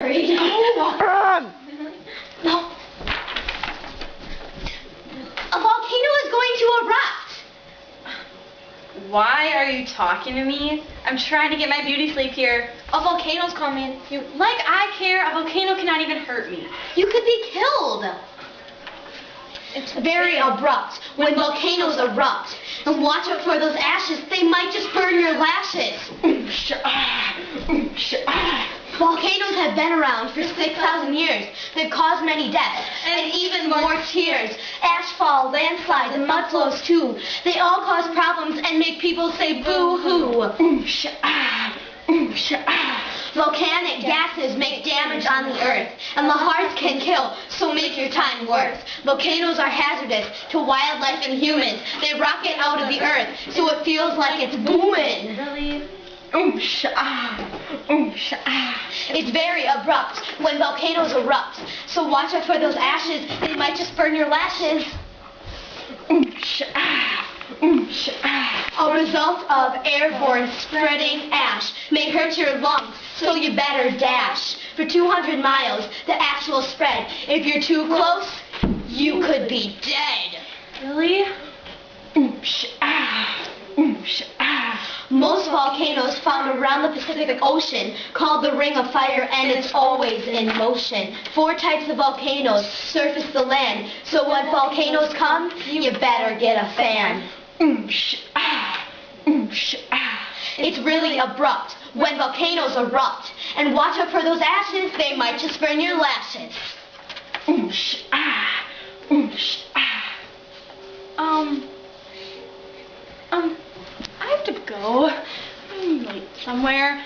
sorry. No. A volcano is going to erupt. Why are you talking to me? I'm trying to get my beauty sleep here. A volcano's coming. Like I care, a volcano cannot even hurt me. You could be killed. It's very abrupt when volcanoes erupt. And watch out for those ashes. They might just burn your lashes. Oom-sha-ahhh, oom-sha-ahhh. Volcanoes have been around for 6,000 years. They've caused many deaths and even more tears. Ashfall, landslides, and mudflows too. They all cause problems and make people say boo-hoo. Oom-sha-ahhh, oom-sha-ahhh. Volcanic gases make damage on the earth, and the hearts can kill, so make your time worth. Volcanoes are hazardous to wildlife and humans. They rocket out of the earth, so it feels like it's booming. Really? Oom-sha-ahhh, oom-sha-ahhh. It's very abrupt when volcanoes erupt, so watch out for those ashes. They might just burn your lashes. Oom-sha-ahhh, oom-sha-ahhh. A result of airborne spreading ash may hurt your lungs, so you better dash. For 200 miles, the ash will spread. If you're too close, you could be dead. Really? Oom-sha-ahhh, oom-sha-ahhh. Most volcanoes found around the Pacific Ocean, called the Ring of Fire, and it's always in motion. 4 types of volcanoes surface the land, so when volcanoes come, you better get a fan. Oom-sha-ahhh, oom-sha-ahh. It's really abrupt when volcanoes erupt. And watch out for those ashes, they might just burn your lashes. Oom-sha-ahhh, oom-sha-ahhh. I have to go. I'm late somewhere.